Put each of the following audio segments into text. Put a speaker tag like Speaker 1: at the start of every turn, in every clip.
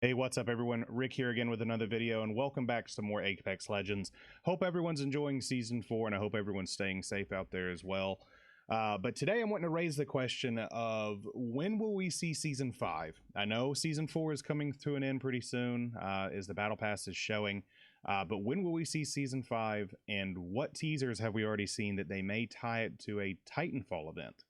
Speaker 1: Hey, what's up everyone? Rick here again with another video, and welcome back to some more Apex Legends. Hope everyone's enjoying Season 4, and I hope everyone's staying safe out there as well. But today I'm wanting to raise the question of when will we see Season 5? I know Season 4 is coming to an end pretty soon, as the Battle Pass is showing. But when will we see Season 5, and what teasers have we already seen that they may tie it to a Titanfall event?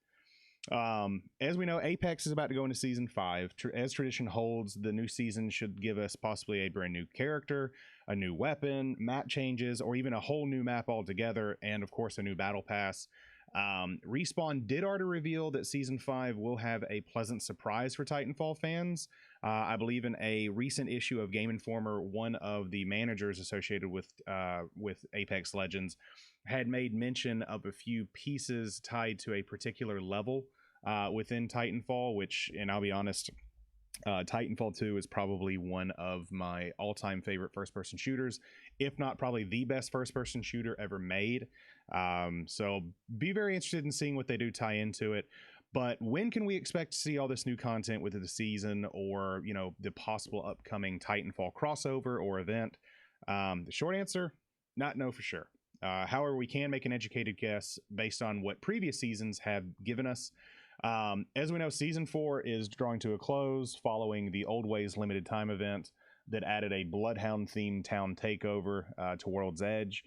Speaker 1: As we know, Apex is about to go into Season 5. As tradition holds, the new season should give us possibly a brand new character, a new weapon, map changes, or even a whole new map altogether, and of course a new battle pass. Respawn did already reveal that Season 5 will have a pleasant surprise for Titanfall fans. I believe in a recent issue of Game Informer, one of the managers associated with Apex Legends had made mention of a few pieces tied to a particular level within Titanfall, which, and I'll be honest, Titanfall 2 is probably one of my all-time favorite first-person shooters, if not probably the best first-person shooter ever made. So be very interested in seeing what they do tie into it. But when can we expect to see all this new content within the season, or, you know, the possible upcoming Titanfall crossover or event? The short answer, not know for sure. However, we can make an educated guess based on what previous seasons have given us. As we know, Season 4 is drawing to a close following the Old Ways limited time event that added a Bloodhound-themed town takeover to World's Edge.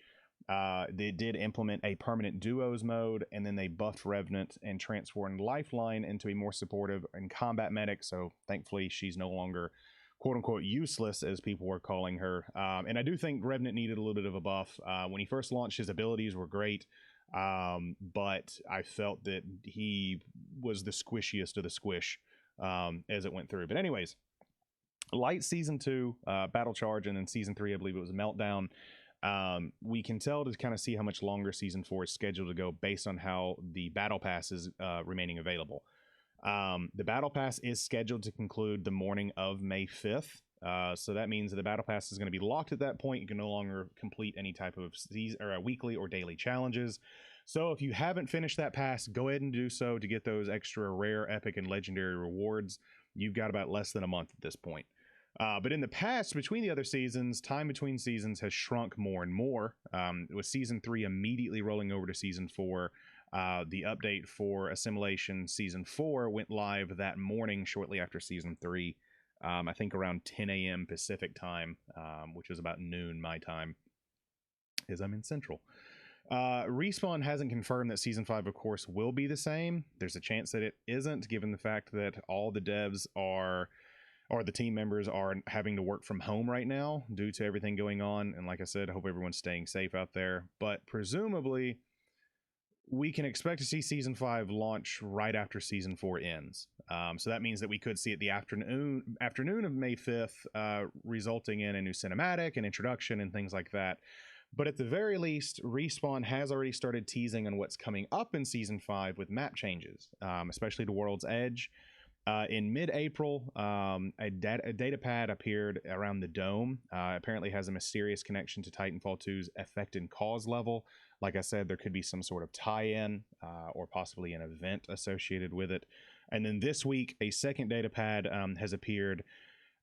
Speaker 1: They did implement a permanent duos mode, and then they buffed Revenant and transformed Lifeline into a more supportive and combat medic, so thankfully she's no longer quote-unquote useless, as people were calling her. And I do think Revenant needed a little bit of a buff. When he first launched, his abilities were great, but I felt that he was the squishiest of the squish as it went through. But anyways, Light Season 2, Battle Charge, and then Season 3, I believe it was Meltdown. We can tell to kind of see how much longer Season 4 is scheduled to go based on how the Battle Pass is remaining available. The Battle Pass is scheduled to conclude the morning of May 5th. So that means that the Battle Pass is going to be locked at that point. You can no longer complete any type of season or weekly or daily challenges. So if you haven't finished that pass, go ahead and do so to get those extra rare, epic, and legendary rewards. You've got about less than a month at this point. But in the past, between the other seasons, time between seasons has shrunk more and more. With Season 3 immediately rolling over to Season 4, the update for Assimilation Season 4 went live that morning shortly after Season 3. I think around 10 a.m. Pacific time, which is about noon my time, as I'm in Central. Respawn hasn't confirmed that Season 5, of course, will be the same. There's a chance that it isn't, given the fact that all the devs or the team members are having to work from home right now due to everything going on. And like I said, I hope everyone's staying safe out there. But presumably, we can expect to see Season 5 launch right after Season 4 ends. So that means that we could see it the afternoon of May 5th, resulting in a new cinematic and introduction and things like that. But at the very least, Respawn has already started teasing on what's coming up in Season 5 with map changes, especially to World's Edge. In mid-April, a data pad appeared around the Dome. Apparently has a mysterious connection to Titanfall 2's effect and cause level. Like I said, there could be some sort of tie-in or possibly an event associated with it. And then this week, a second data pad has appeared.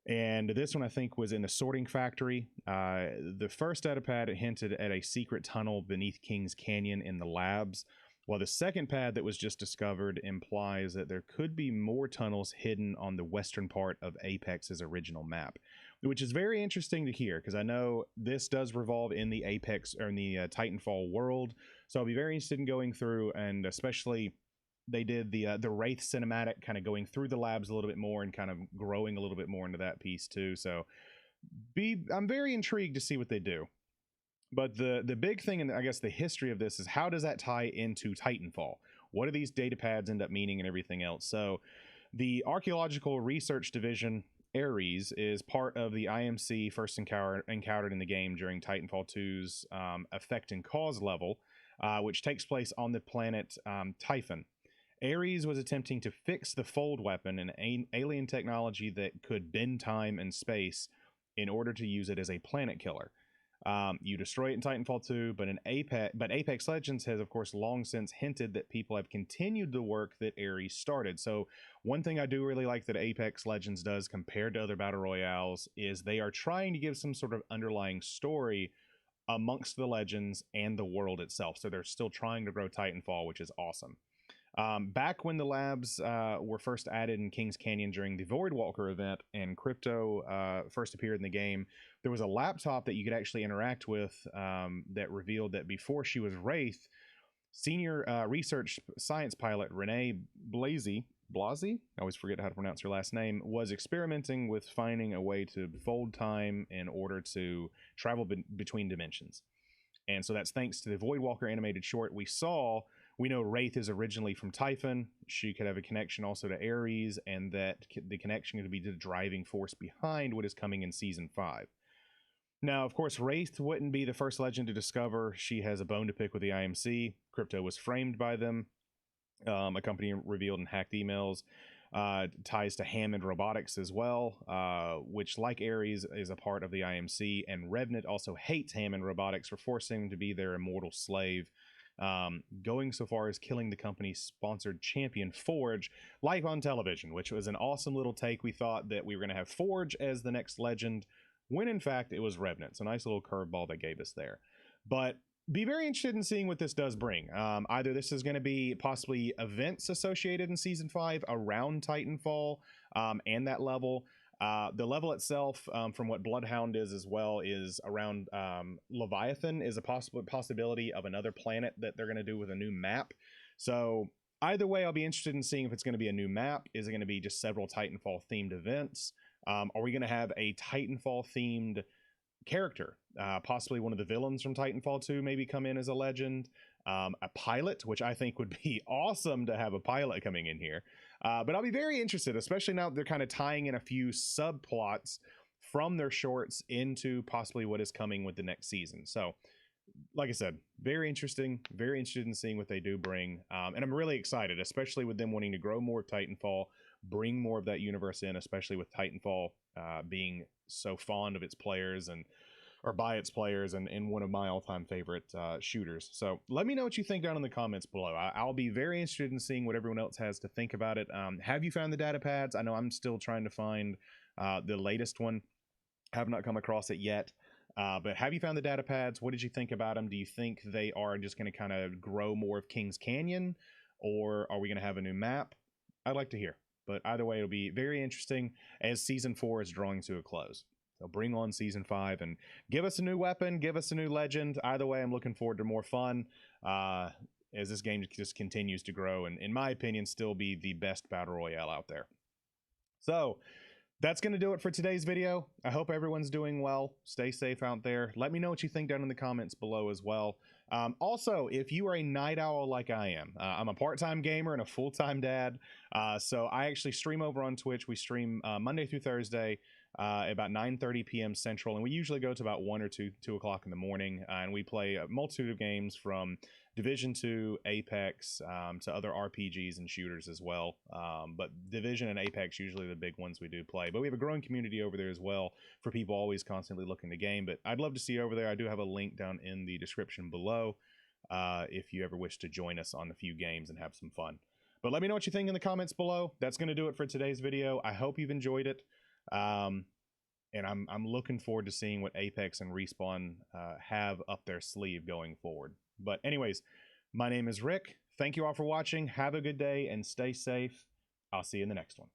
Speaker 1: And this one, I think, was in the Sorting Factory. The first data pad hinted at a secret tunnel beneath King's Canyon in the labs, while the second pad that was just discovered implies that there could be more tunnels hidden on the western part of Apex's original map, which is very interesting to hear, because I know this does revolve in the Apex or in the Titanfall world. So I'll be very interested in going through, and especially they did the Wraith cinematic, kind of going through the labs a little bit more and kind of growing a little bit more into that piece too. So I'm very intrigued to see what they do. But the big thing, and I guess the history of this, is how does that tie into Titanfall? What do these data pads end up meaning and everything else? So the Archaeological Research Division, Ares, is part of the IMC first encountered in the game during Titanfall 2's effect and cause level, which takes place on the planet Typhon. Ares was attempting to fix the fold weapon, an alien technology that could bend time and space, in order to use it as a planet killer. You destroy it in Titanfall 2, but Apex Legends has, of course, long since hinted that people have continued the work that Ares started. So one thing I do really like that Apex Legends does compared to other battle royales is they are trying to give some sort of underlying story amongst the legends and the world itself. So they're still trying to grow Titanfall, which is awesome. Back when the labs were first added in Kings Canyon during the Voidwalker event and Crypto first appeared in the game, there was a laptop that you could actually interact with that revealed that before she was Wraith, senior research science pilot Renee Blasey, I always forget how to pronounce her last name, was experimenting with finding a way to fold time in order to travel between dimensions. And so that's thanks to the Voidwalker animated short we saw. We know Wraith is originally from Typhon. She could have a connection also to Ares, and that the connection could be the driving force behind what is coming in Season 5. Now, of course, Wraith wouldn't be the first legend to discover she has a bone to pick with the IMC. Crypto was framed by them. A company revealed in hacked emails. Ties to Hammond Robotics as well, which, like Ares, is a part of the IMC, and Revenant also hates Hammond Robotics for forcing him to be their immortal slave, going so far as killing the company's sponsored champion Forge live on television, which was an awesome little take. We thought that we were going to have Forge as the next legend, when in fact it was Revenant. It's a nice little curveball they gave us there. But be very interested in seeing what this does bring. Either this is going to be possibly events associated in Season 5 around Titanfall and that level. The level itself, from what Bloodhound is as well, is around Leviathan, is a possibility of another planet that they're going to do with a new map. So either way, I'll be interested in seeing if it's going to be a new map. Is it going to be just several Titanfall themed events? Are we going to have a Titanfall themed character, possibly one of the villains from Titanfall 2 maybe come in as a legend, a pilot, which I think would be awesome to have a pilot coming in here. But I'll be very interested, especially now that they're kind of tying in a few subplots from their shorts into possibly what is coming with the next season. So like I said, very interesting, very interested in seeing what they do bring. And I'm really excited, especially with them wanting to grow more of Titanfall, bring more of that universe in, especially with Titanfall being so fond of its players or by its players and one of my all-time favorite shooters. So let me know what you think down in the comments below. I'll be very interested in seeing what everyone else has to think about it. Have you found the data pads? I know I'm still trying to find the latest one. Have not come across it yet. But have you found the data pads? What did you think about them? Do you think they are just going to kind of grow more of Kings Canyon, or are we going to have a new map? I'd like to hear. But either way, it'll be very interesting as Season 4 is drawing to a close. So bring on Season 5 and give us a new weapon, give us a new legend. Either way, I'm looking forward to more fun as this game just continues to grow and, in my opinion, still be the best battle royale out there. So that's going to do it for today's video. I hope everyone's doing well. Stay safe out there. Let me know what you think down in the comments below as well. Also, if you are a night owl like I am, I'm a part-time gamer and a full-time dad. So I actually stream over on Twitch. We stream Monday through Thursday about 9:30 p.m. Central, and we usually go to about 1 or 2 o'clock in the morning, and we play a multitude of games from Division 2, Apex, to other RPGs and shooters as well. But Division and Apex usually the big ones we do play. But we have a growing community over there as well for people always constantly looking to game. But I'd love to see you over there. I do have a link down in the description below if you ever wish to join us on a few games and have some fun. But let me know what you think in the comments below. That's going to do it for today's video. I hope you've enjoyed it. And I'm looking forward to seeing what Apex and Respawn have up their sleeve going forward. But anyways, my name is Rick. Thank you all for watching. Have a good day and stay safe. I'll see you in the next one.